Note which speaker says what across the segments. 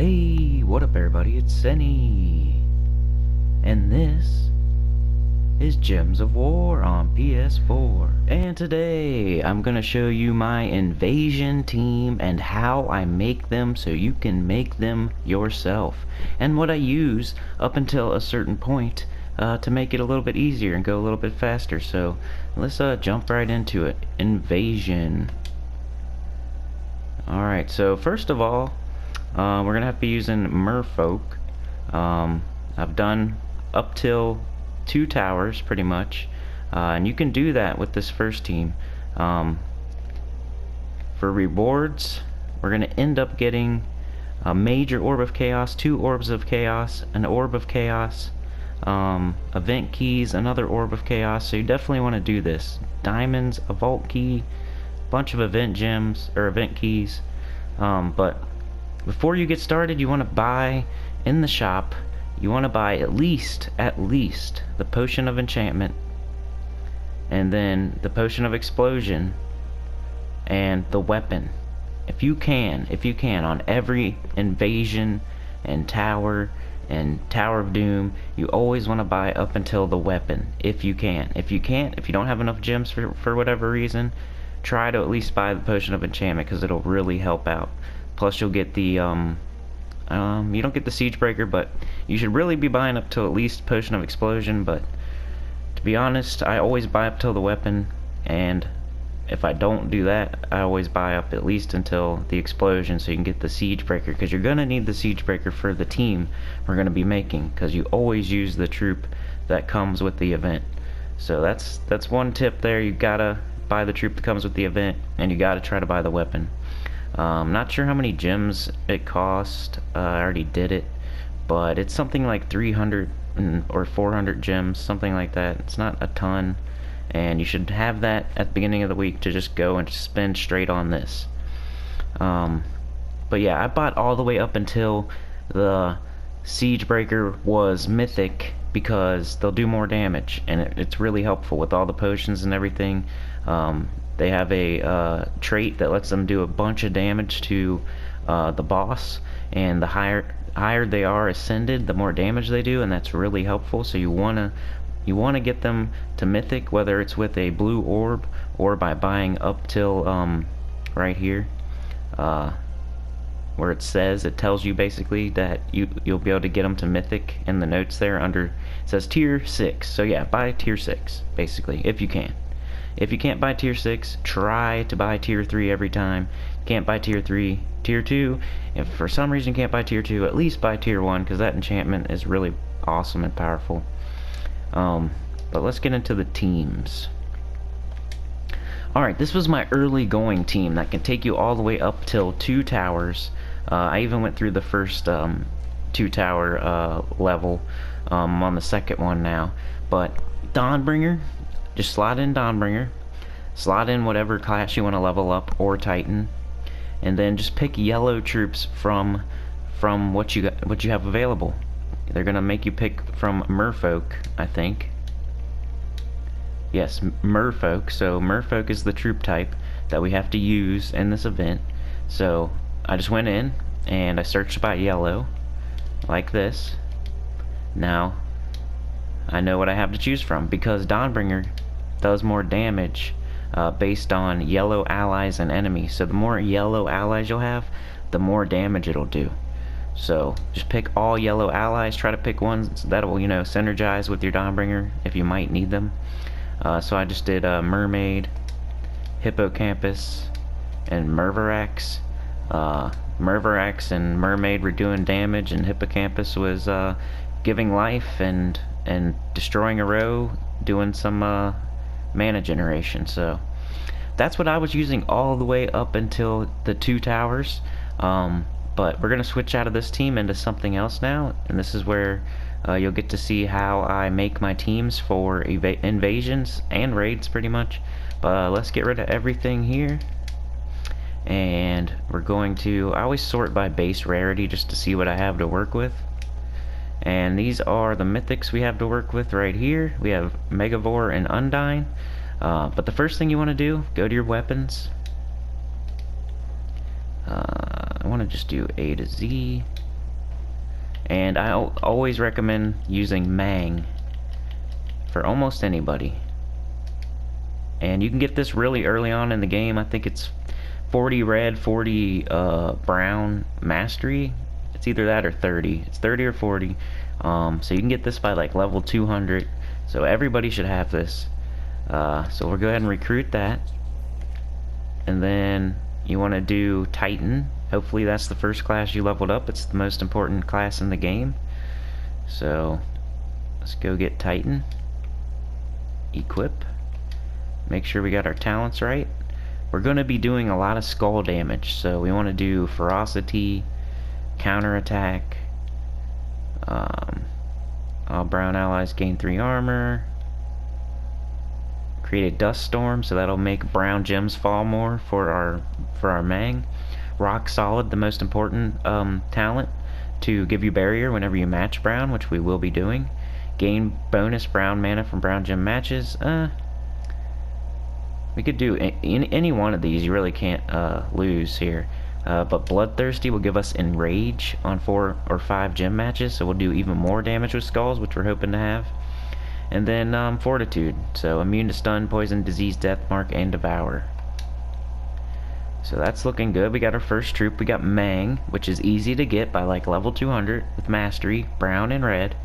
Speaker 1: Hey, what up everybody, it's Senny, and this is Gems of War on PS4, and today I'm gonna show you my invasion team and how I make them so you can make them yourself, and what I use up until a certain point to make it a little bit easier and go a little bit faster. So let's jump right into it. Invasion. Alright, so first of all, we're gonna have to be using merfolk. I've done up till 2 towers pretty much, and you can do that with this first team. For rewards, we're gonna end up getting a major orb of chaos, 2 orbs of chaos, an orb of chaos, event keys, another orb of chaos. So you definitely want to do this. Diamonds, a vault key, bunch of event gems or event keys. But before you get started, you want to buy in the shop. You want to buy at least the potion of enchantment, and then the potion of explosion, and the weapon. If you can, on every invasion and tower of doom, you always want to buy up until the weapon. If you can. If you can't, if you don't have enough gems for whatever reason, try to at least buy the potion of enchantment, because it'll really help out. Plus you'll get the you don't get the siege breaker, but you should really be buying up till at least potion of explosion. But to be honest, I always buy up till the weapon, and if I don't do that, I always buy up at least until the explosion, so you can get the siege breaker, because you're gonna need the siege breaker for the team we're gonna be making, because you always use the troop that comes with the event. So that's one tip there. You gotta buy the troop that comes with the event, and you gotta try to buy the weapon. Not sure how many gems it cost. I already did it, but it's something like 300 or 400 gems, something like that. It's not a ton, and you should have that at the beginning of the week to just go and spend straight on this. But yeah, I bought all the way up until the siege breaker was mythic, because they'll do more damage, and it's really helpful with all the potions and everything. They have a trait that lets them do a bunch of damage to the boss, and the higher they are ascended, the more damage they do, and that's really helpful. So you wanna get them to mythic, whether it's with a blue orb or by buying up till right here, where it tells you basically that you'll be able to get them to mythic. In the notes there under, it says tier 6. So yeah, buy tier 6 basically if you can. If you can't buy tier 6, try to buy tier 3 every time. Can't buy tier 3, tier 2. If for some reason you can't buy tier 2, at least buy tier 1, because that enchantment is really awesome and powerful. But let's get into the teams. Alright, this was my early going team that can take you all the way up till 2 towers. I even went through the first 2 tower level. I'm on the second one now. But Dawnbringer, just slot in Dawnbringer, slot in whatever class you want to level up, or Titan, and then just pick yellow troops from what you have available. They're gonna make you pick from merfolk, I think. Yes, merfolk. So merfolk is the troop type that we have to use in this event. So I just went in and I searched by yellow, like this. Now I know what I have to choose from, because Dawnbringer does more damage based on yellow allies and enemies. So the more yellow allies you'll have, the more damage it'll do. So just pick all yellow allies. Try to pick ones that will, synergize with your Dawnbringer if you might need them. So I just did Mermaid, Hippocampus, and Mervarax. Mervarax and Mermaid were doing damage, and Hippocampus was giving life and destroying a row, doing some mana generation. So that's what I was using all the way up until the 2 towers. But we're gonna switch out of this team into something else now, and this is where you'll get to see how I make my teams for invasions and raids pretty much. But let's get rid of everything here, and we're going to, I always sort by base rarity just to see what I have to work with. And these are the mythics we have to work with right here. We have Megavore and Undyne. But the first thing you want to do, go to your weapons. I want to just do A to Z. And I always recommend using Mang for almost anybody. And you can get this really early on in the game. I think it's 40 red, 40 brown mastery. It's either that or 30. It's 30 or 40. So you can get this by like level 200. So everybody should have this. So we'll go ahead and recruit that. And then you want to do Titan. Hopefully that's the first class you leveled up. It's the most important class in the game. So let's go get Titan. Equip. Make sure we got our talents right. We're going to be doing a lot of skull damage, so we want to do ferocity, counterattack. All brown allies gain 3 armor. Create a dust storm, so that'll make brown gems fall more for our Mang. Rock solid, the most important talent, to give you barrier whenever you match brown, which we will be doing. Gain bonus brown mana from brown gem matches. We could do any one of these. You really can't lose here. But Bloodthirsty will give us Enrage on 4 or 5 gem matches, so we'll do even more damage with skulls, which we're hoping to have. And then Fortitude, so immune to stun, poison, disease, death mark, and devour. So that's looking good. We got our first troop. We got Mang, which is easy to get by like level 200 with mastery, brown and red.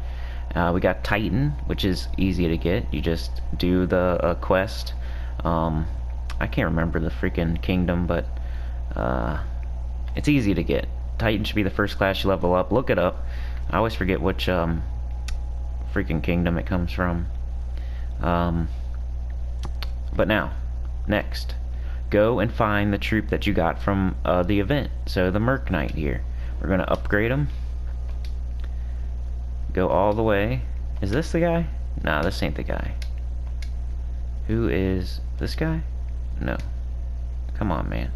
Speaker 1: We got Titan, which is easy to get. You just do the quest. I can't remember the freaking kingdom, but it's easy to get. Titan should be the first class you level up. Look it up. I always forget which freaking kingdom it comes from. But now, next, go and find the troop that you got from the event. So the Merc Knight here. We're gonna upgrade him. Go all the way. Is this the guy? Nah, this ain't the guy. Who is this guy? No. Come on, man.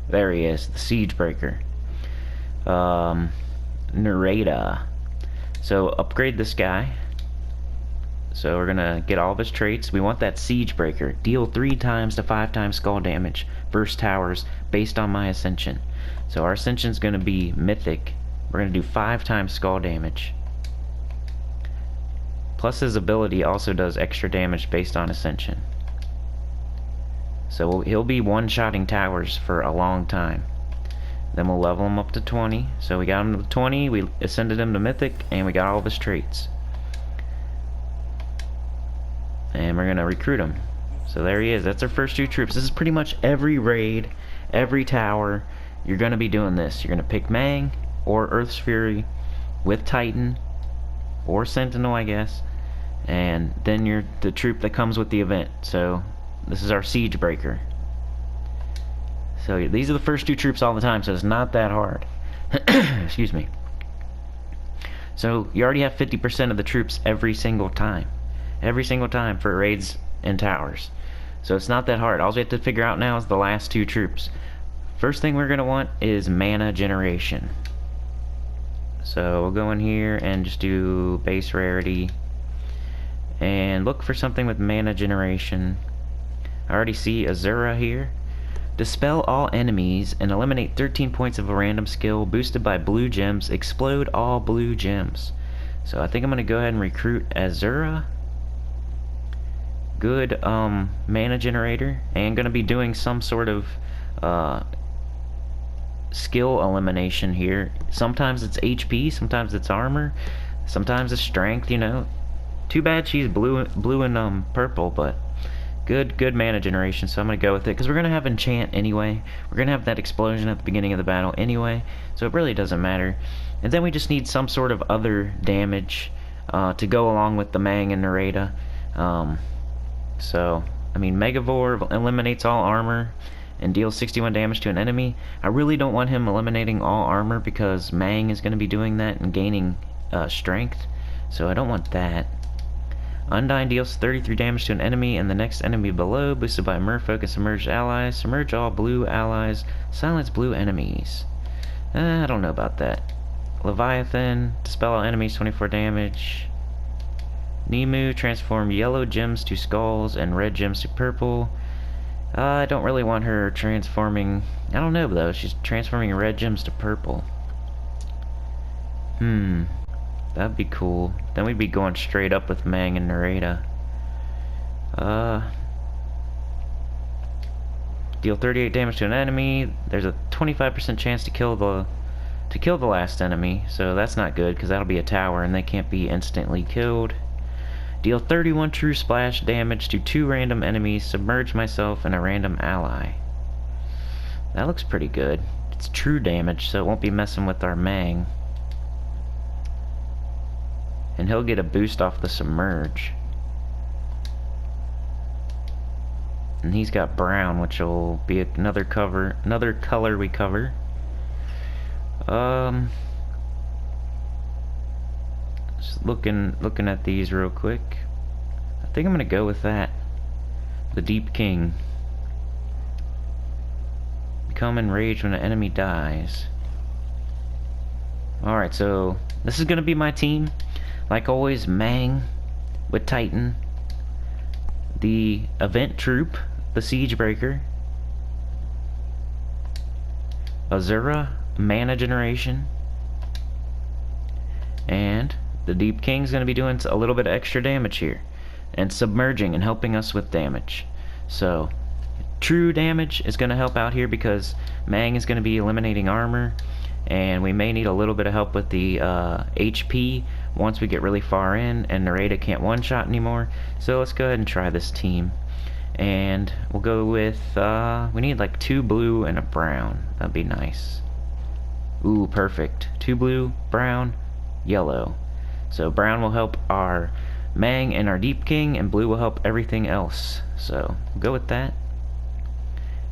Speaker 1: There he is, the Siegebreaker. Narada. So upgrade this guy. So we're gonna get all of his traits. We want that Siegebreaker. Deal 3 times to 5 times skull damage. Burst towers based on my ascension. So our ascension's gonna be mythic. We're gonna do 5 times skull damage. Plus his ability also does extra damage based on ascension. So he'll be one-shotting towers for a long time. Then we'll level him up to 20. So we got him to 20, we ascended him to mythic, and we got all of his traits. And we're gonna recruit him. So there he is. That's our first 2 troops. This is pretty much every raid, every tower. You're gonna be doing this. You're gonna pick Mang or Earth's Fury with Titan or Sentinel, I guess. And then you're the troop that comes with the event. So this is our Siegebreaker. So these are the first 2 troops all the time, so it's not that hard. Excuse me. So you already have 50% of the troops every single time. Every single time for raids and towers. So it's not that hard. All we have to figure out now is the last 2 troops. First thing we're going to want is mana generation. So we'll go in here and just do base rarity. And look for something with mana generation. I already see Azura here. Dispel all enemies and eliminate 13 points of a random skill boosted by blue gems. Explode all blue gems. So I think I'm going to go ahead and recruit Azura. Good mana generator. And going to be doing some sort of skill elimination here. Sometimes it's HP, sometimes it's armor, sometimes it's strength, you know. Too bad she's blue and purple, but good mana generation, so I'm going to go with it, because we're going to have enchant anyway. We're going to have that explosion at the beginning of the battle anyway, so it really doesn't matter. And then we just need some sort of other damage to go along with the Mang and Narada. So, I mean, Megavore eliminates all armor and deals 61 damage to an enemy. I really don't want him eliminating all armor, because Mang is going to be doing that and gaining strength, so I don't want that. Undyne deals 33 damage to an enemy and the next enemy below, boosted by Merfolk and Submerged allies. Submerge all blue allies. Silence blue enemies. I don't know about that. Leviathan, dispel all enemies, 24 damage. Nemu, transform yellow gems to skulls and red gems to purple. I don't really want her transforming... I don't know, though. She's transforming red gems to purple. That'd be cool. Then we'd be going straight up with Mang and Nareda. Deal 38 damage to an enemy. There's a 25% chance to kill the last enemy, so that's not good because that'll be a tower and they can't be instantly killed. Deal 31 true splash damage to 2 random enemies. Submerge myself and a random ally. That looks pretty good. It's true damage, so it won't be messing with our Mang. And he'll get a boost off the submerge. And he's got brown, which will be another color we cover. Just looking at these real quick. I think I'm gonna go with that. The Deep King. Become enraged when an enemy dies. Alright, so this is gonna be my team. Like always, Mang with Titan. The Event Troop, the Siege Breaker, Azura, Mana Generation, and the Deep King's going to be doing a little bit of extra damage here, and submerging and helping us with damage. So, true damage is going to help out here because Mang is going to be eliminating armor, and we may need a little bit of help with the HP once we get really far in and Nareda can't one-shot anymore. So let's go ahead and try this team. And we'll go with, we need like 2 blue and a brown. That'd be nice. Ooh, perfect. 2 blue, brown, yellow. So brown will help our Mang and our Deep King, and blue will help everything else. So we'll go with that.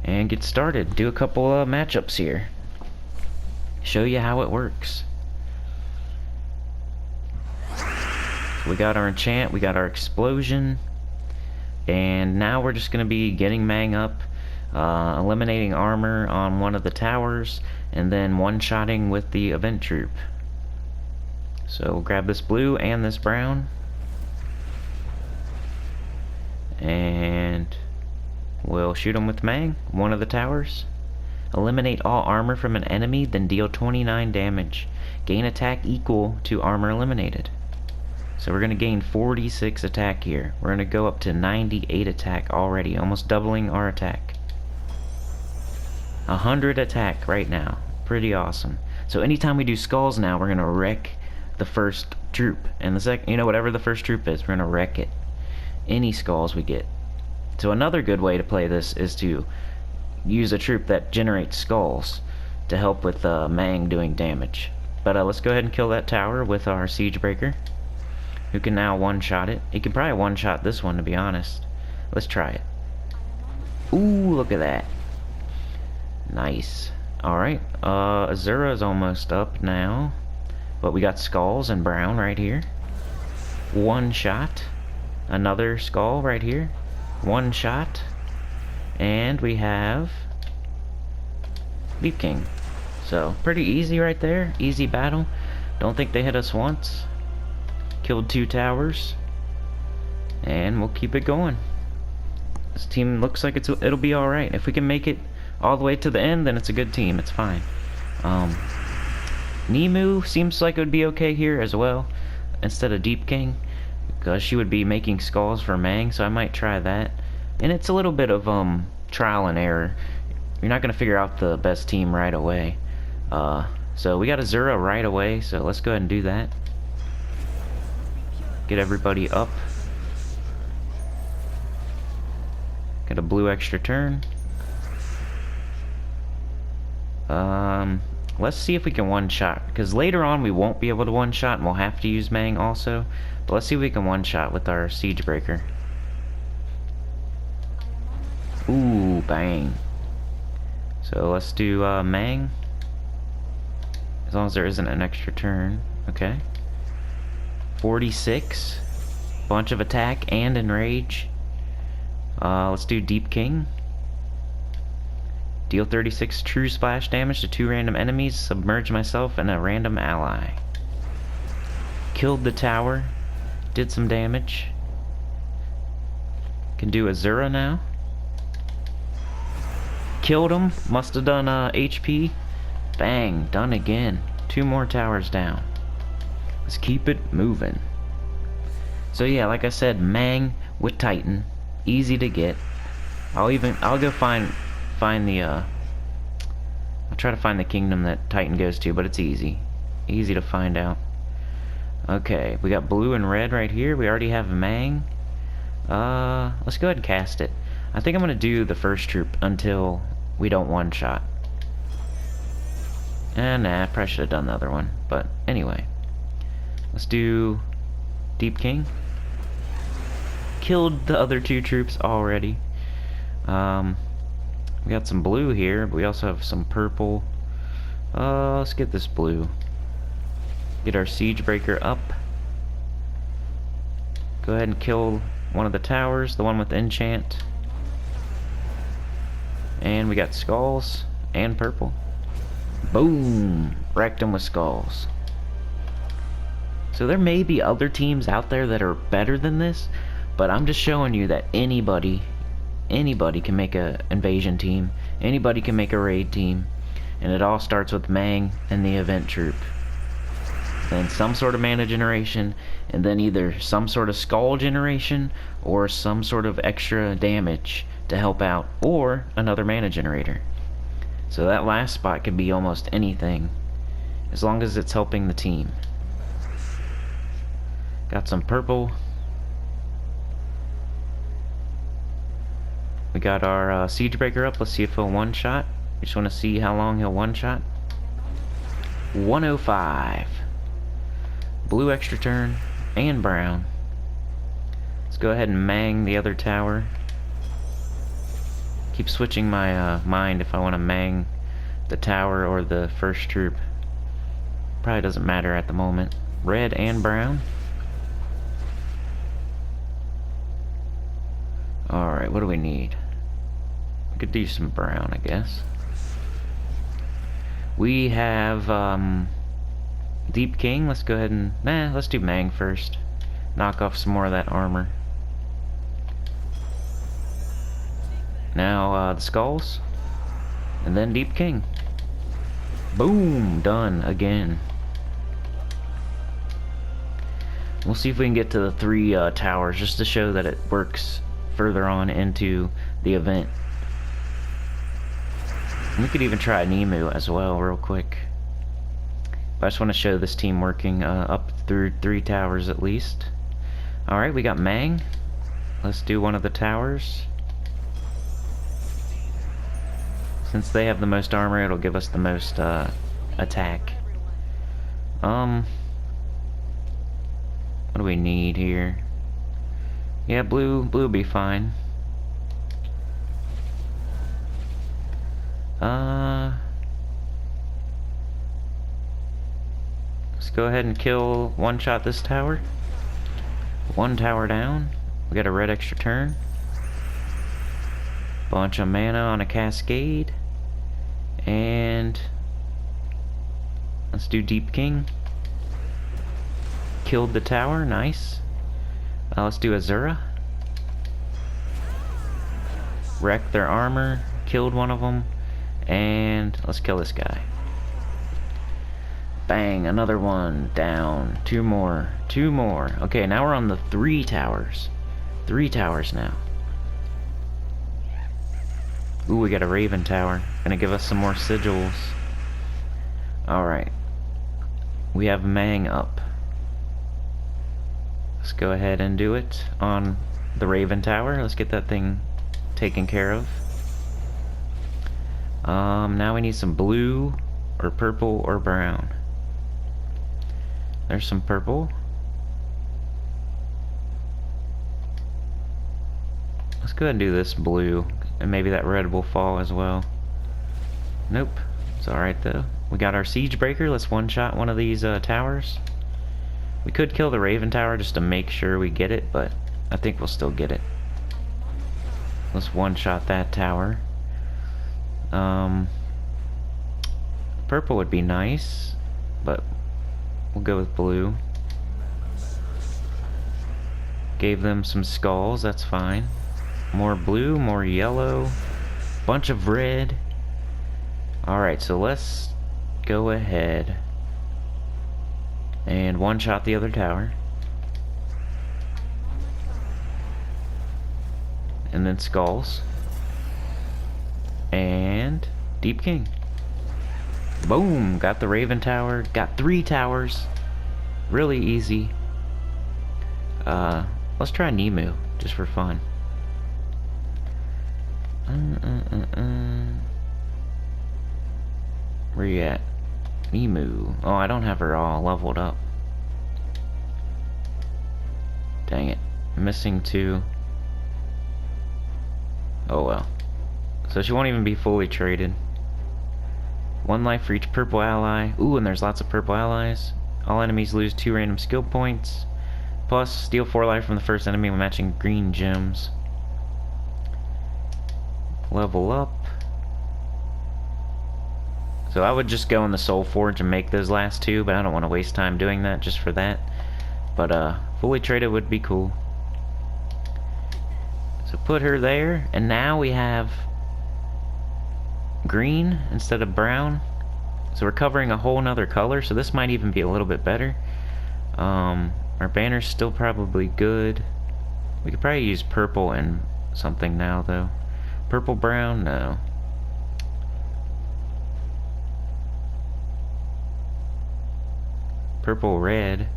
Speaker 1: And get started. Do a couple matchups here. Show you how it works. We got our enchant, we got our explosion, and now we're just going to be getting Mang up, eliminating armor on one of the towers, and then one-shotting with the event troop. So we'll grab this blue and this brown, and we'll shoot them with Mang, one of the towers. Eliminate all armor from an enemy, then deal 29 damage. Gain attack equal to armor eliminated. So we're going to gain 46 attack here. We're going to go up to 98 attack already, almost doubling our attack. 100 attack right now. Pretty awesome. So anytime we do skulls now, we're going to wreck the first troop. And the second, whatever the first troop is, we're going to wreck it. Any skulls we get. So another good way to play this is to use a troop that generates skulls to help with Mang doing damage. But let's go ahead and kill that tower with our Siege Breaker, who can now one-shot it. He can probably one-shot this one, to be honest. Let's try it. Ooh, look at that. Nice. Alright, Azura is almost up now. But we got skulls and brown right here. One shot. Another skull right here. One shot. And we have Deep King. So, pretty easy right there. Easy battle. Don't think they hit us once. Killed 2 towers, and we'll keep it going. This team looks like it'll be alright. If we can make it all the way to the end, then it's a good team. It's fine. Nemu seems like it would be okay here as well, instead of Deep King, because she would be making skulls for Mang, so I might try that. And it's a little bit of trial and error. You're not going to figure out the best team right away. So we got Azura right away, so let's go ahead and do that. Get everybody up. Get a blue extra turn. Let's see if we can one-shot, because later on we won't be able to one-shot and we'll have to use Mang also. But let's see if we can one-shot with our Siege Breaker. Ooh, bang. So let's do Mang. As long as there isn't an extra turn. Okay. 46. Bunch of attack and enrage. Let's do Deep King. Deal 36 true splash damage to 2 random enemies. Submerge myself and a random ally. Killed the tower. Did some damage. Can do Azura now. Killed him. Must have done HP. Bang. Done again. 2 more towers down. Let's keep it moving. So yeah, like I said, Mang with Titan, easy to get. I'll go find the I'll try to find the kingdom that Titan goes to, but it's easy to find out. Okay, we got blue and red right here. We already have Mang. Let's go ahead and cast it. I think I'm gonna do the first troop until we don't one-shot. Nah, I probably should have done the other one, but anyway. Let's do Deep King. Killed the other two troops already. We got some blue here, but we also have some purple. Let's get this blue. Get our siege breaker up. Go ahead and kill one of the towers, the one with enchant. And we got skulls and purple. Boom! Wrecked them with skulls. So there may be other teams out there that are better than this, but I'm just showing you that anybody can make a invasion team, anybody can make a raid team, and it all starts with Mang and the event troop. Then some sort of mana generation, and then either some sort of skull generation or some sort of extra damage to help out, or another mana generator. So that last spot could be almost anything, as long as it's helping the team. Got some purple. We got our siege breaker up. Let's see if he'll one-shot. We just want to see how long he'll one-shot. 105. Blue extra turn and brown. Let's go ahead and Mang the other tower. Keep switching my mind if I want to Mang the tower or the first troop. Probably doesn't matter at the moment. Red and brown. Alright, what do we need? We could do some brown, I guess. We have Deep King. Let's go ahead and let's do Mang first. Knock off some more of that armor. Now the skulls, and then Deep King. Boom! Done again. We'll see if we can get to the 3 towers, just to show that it works further on into the event. And we could even try Nemu as well real quick. But I just want to show this team working up through 3 towers at least. Alright, we got Mang. Let's do one of the towers. Since they have the most armor, it'll give us the most attack. What do we need here? Yeah, blue will be fine. Let's go ahead and one-shot this tower. 1 tower down. We got a red extra turn. Bunch of mana on a cascade. And let's do Deep King. Killed the tower, nice. Let's do Azura. Wrecked their armor, killed one of them, and let's kill this guy. Bang, another one down. 2 more. Okay, now we're on the 3 towers. 3 towers now. Ooh, we got a Raven Tower. Gonna give us some more sigils. Alright. We have Mang up. Let's go ahead and do it on the Raven Tower. Let's get that thing taken care of. Now we need some blue, or purple, or brown. There's some purple. Let's go ahead and do this blue, and maybe that red will fall as well. Nope, it's alright though. We got our siege breaker. Let's one-shot one of these towers. We could kill the Raven Tower just to make sure we get it, but I think we'll still get it. Let's one-shot that tower. Purple would be nice, but we'll go with blue. Gave them some skulls, that's fine. More blue, more yellow, bunch of red. Alright, so let's go ahead And one-shot the other tower. And then skulls. And Deep King. Boom! Got the Raven Tower. Got 3 towers. Really easy. Let's try Nemu, just for fun. Where you at? Nemu. Oh, I don't have her all leveled up. Dang it. I'm missing 2. Oh well. So she won't even be fully traded. 1 life for each purple ally. Ooh, and there's lots of purple allies. All enemies lose 2 random skill points. Plus, steal 4 life from the first enemy when matching green gems. Level up. So I would just go in the soulforge and make those last 2, but I don't want to waste time doing that just for that. But fully traded would be cool. So put her there, and now we have green instead of brown. So we're covering a whole nother color, so this might even be a little bit better. Our banner's still probably good. We could probably use purple and something now, though. Purple brown? No. Purple red.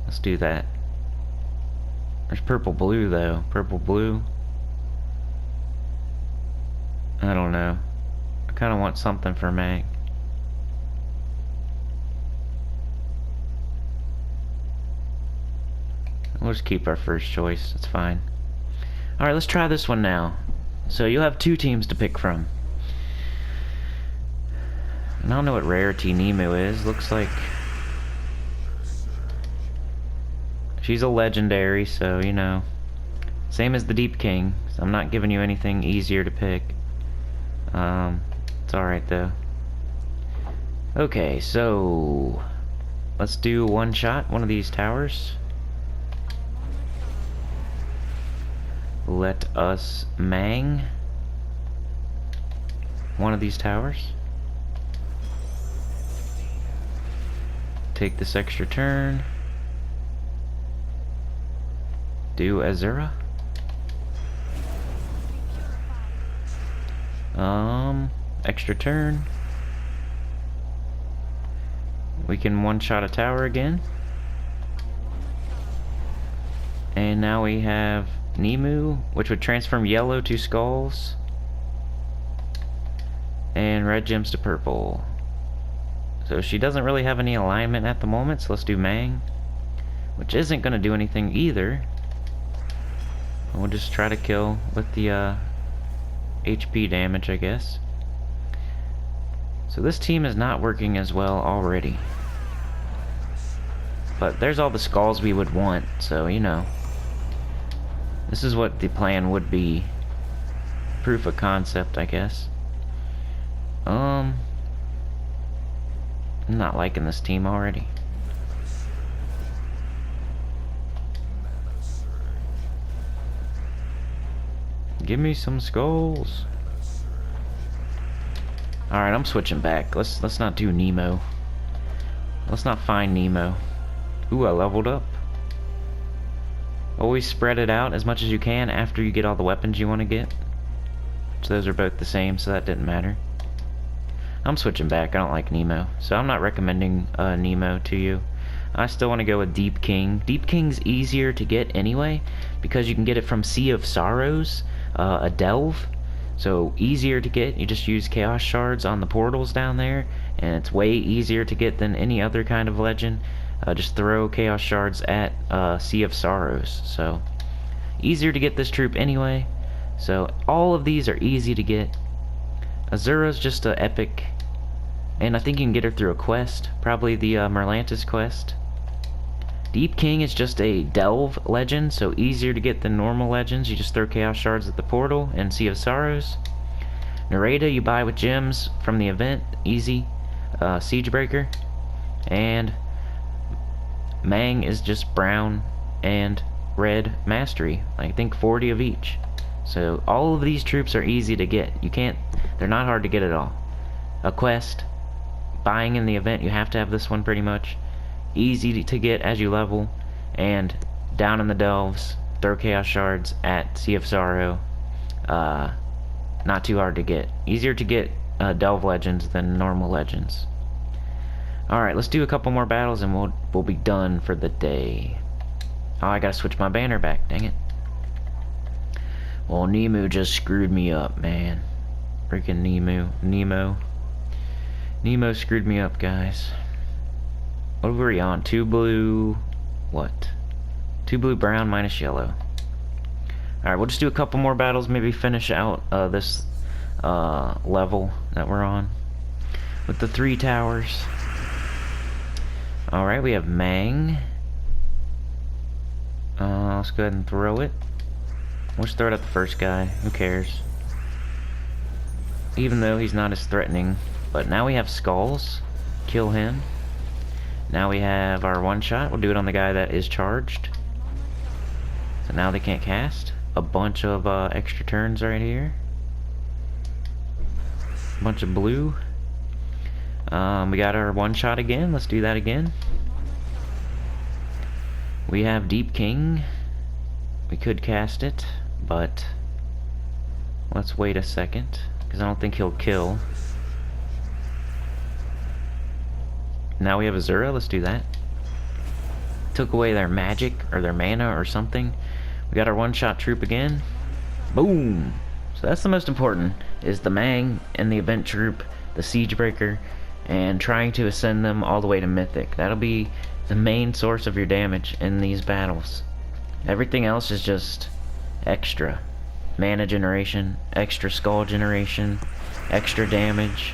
Speaker 1: Let's do that. There's purple blue, though. Purple blue. I don't know. I kind of want something for Mag. We'll just keep our first choice. It's fine. Alright, let's try this one now. So you'll have 2 teams to pick from. And I don't know what rarity Nemu is. Looks like she's a legendary, so you know. Same as the Deep King. So I'm not giving you anything easier to pick. It's alright though. Okay, so let's do one shot, one of these towers. Let us Mang one of these towers. Take this extra turn. Do Azura. Extra turn. We can one-shot a tower again. And now we have Nemu, which would transform yellow to skulls. And red gems to purple. So she doesn't really have any alignment at the moment, so let's do Mang. Which isn't going to do anything either. We'll just try to kill with the HP damage, I guess. So this team is not working as well already. But there's all the skulls we would want, so you know. This is what the plan would be. Proof of concept, I guess. I'm not liking this team already. Give me some skulls. Alright, I'm switching back. Let's not do Nemo. Let's not find Nemo. Ooh, I leveled up. Always spread it out as much as you can after you get all the weapons you want to get. So those are both the same, so that didn't matter. I'm switching back. I don't like Nemo. So I'm not recommending Nemo to you. I still want to go with Deep King. Deep King's easier to get anyway, because you can get it from Sea of Sorrows, a delve. So easier to get. You just use Chaos Shards on the portals down there, and it's way easier to get than any other kind of legend. Just throw Chaos Shards at Sea of Sorrows. So easier to get this troop anyway. So all of these are easy to get. Azura's just an epic, and I think you can get her through a quest, probably the Merlantis quest. Deep King is just a delve legend, so easier to get than normal legends. You just throw Chaos Shards at the portal and Sea of Sorrows. Nareda you buy with gems from the event, easy. Siegebreaker. And Mang is just brown and red mastery. I think 40 of each. So all of these troops are easy to get. They're not hard to get at all. A quest, buying in the event, you have to have this one pretty much. Easy to get as you level, and down in the delves, throw chaos shards at Sea of Sorrow. Not too hard to get. Easier to get delve legends than normal legends. Alright, let's do a couple more battles and we'll be done for the day. Oh, I gotta switch my banner back, dang it. Well, Nemo just screwed me up, man. Freaking Nemo screwed me up, guys. What were we on? 2 blue... what? 2 blue, brown, minus yellow. Alright, we'll just do a couple more battles, maybe finish out this level that we're on with the 3 towers. Alright, we have Mang. Let's go ahead and throw it. We'll just throw it at the first guy. Who cares? Even though he's not as threatening. But now we have skulls. Kill him. Now we have our one shot. We'll do it on the guy that is charged. So now they can't cast. A bunch of extra turns right here. A bunch of blue. We got our one shot again. Let's do that again. We have Deep King. We could cast it, but let's wait a second, because I don't think he'll kill. Now we have Azura. Let's do that. Took away their magic or their mana or something. We got our one-shot troop again. Boom! So that's the most important, is the Mang and the event troop, the siege breaker, and trying to ascend them all the way to mythic. That'll be the main source of your damage in these battles. Everything else is just extra. Mana generation, extra skull generation, extra damage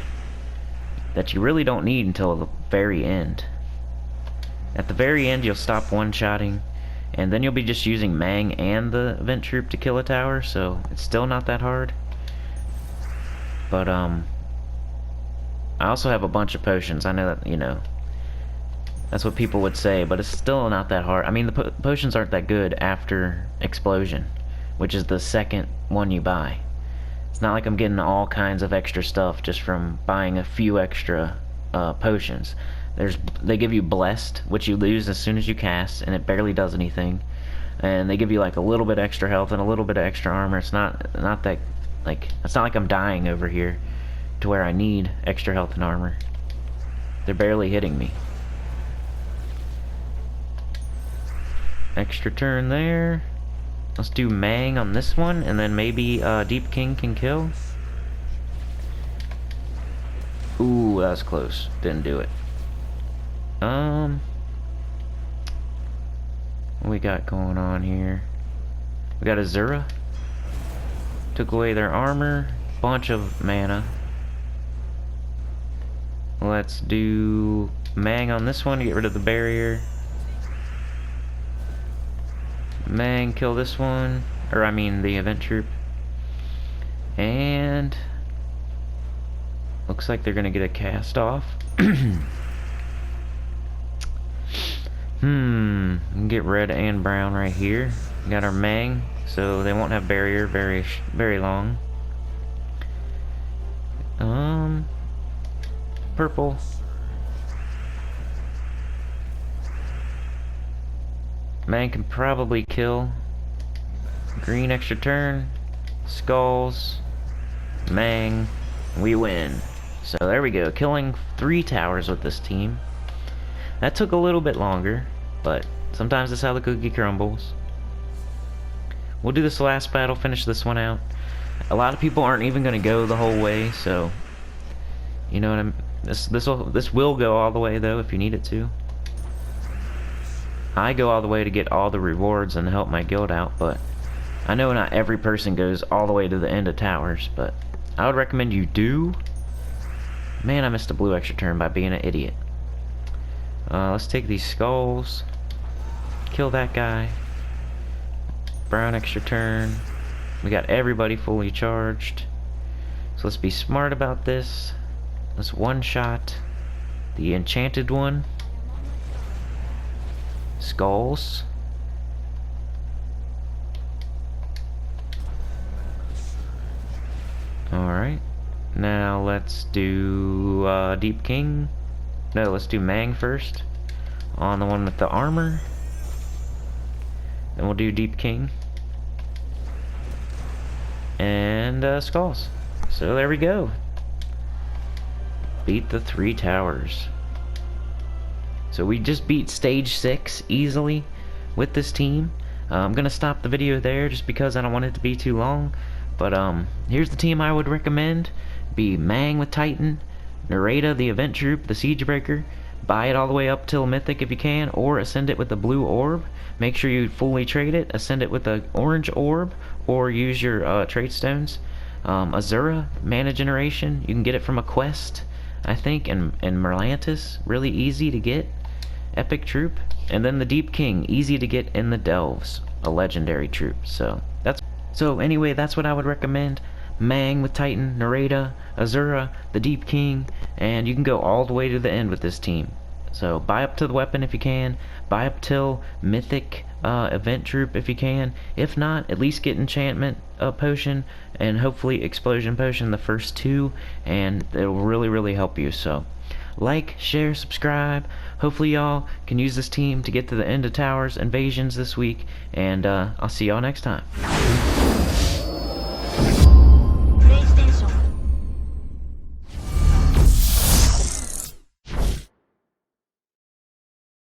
Speaker 1: that you really don't need until the very end. At the very end you'll stop one-shotting, and then you'll be just using Mang and the event troop to kill a tower, so it's still not that hard. But I also have a bunch of potions. I know that, you know, that's what people would say, but it's still not that hard. I mean, the potions aren't that good after Explosion, which is the second one you buy. It's not like I'm getting all kinds of extra stuff just from buying a few extra potions. They give you Blessed, which you lose as soon as you cast, and it barely does anything. And they give you like a little bit extra health and a little bit of extra armor. It's not that, like, it's not like I'm dying over here to where I need extra health and armor. They're barely hitting me. Extra turn there. Let's do Mang on this one, and then maybe Deep King can kill. Ooh, that was close. Didn't do it. What we got going on here? We got Azura. Took away their armor. Bunch of mana. Let's do Mang on this one to get rid of the barrier. Mang, kill this one. Or I mean the event troop. And looks like they're gonna get a cast off. We can get red and brown right here. We got our Mang, so they won't have barrier very long. Purple. Mang can probably kill. Green extra turn. Skulls. Mang. We win. So there we go. Killing 3 towers with this team. That took a little bit longer, but sometimes that's how the cookie crumbles. We'll do this last battle, finish this one out. A lot of people aren't even going to go the whole way, so you know what I'm. This will go all the way though if you need it to. I go all the way to get all the rewards and help my guild out, but I know not every person goes all the way to the end of towers, but I would recommend you do. Man, I missed a blue extra turn by being an idiot. Let's take these skulls. Kill that guy. Brown extra turn. We got everybody fully charged. So let's be smart about this. Let's one-shot the enchanted one. Skulls. Alright. Now let's do Deep King. No, let's do Mang first. On the one with the armor. Then we'll do Deep King. And Skulls. So there we go. Beat the 3 towers. So we just beat stage 6 easily with this team. I'm gonna stop the video there just because I don't want it to be too long. But here's the team I would recommend. Be Mang with Titan, Nareda the Event Troop, the Siegebreaker. Buy it all the way up till Mythic if you can, or ascend it with the blue orb. Make sure you fully trade it. Ascend it with the orange orb, or use your trade stones. Azura, mana generation. You can get it from a quest, I think, in Merlantis. Really easy to get. Epic troop. And then the Deep King, easy to get in the Delves, a legendary troop. So anyway, that's what I would recommend. Mang with Titan, Nareda, Azura, the Deep King, and you can go all the way to the end with this team. So buy up to the weapon if you can, buy up till Mythic Event Troop if you can. If not, at least get Enchantment Potion and hopefully Explosion Potion, the first 2, and it'll really help you. So like, share, subscribe. Hopefully y'all can use this team to get to the end of Towers Invasions this week, and I'll see y'all next time.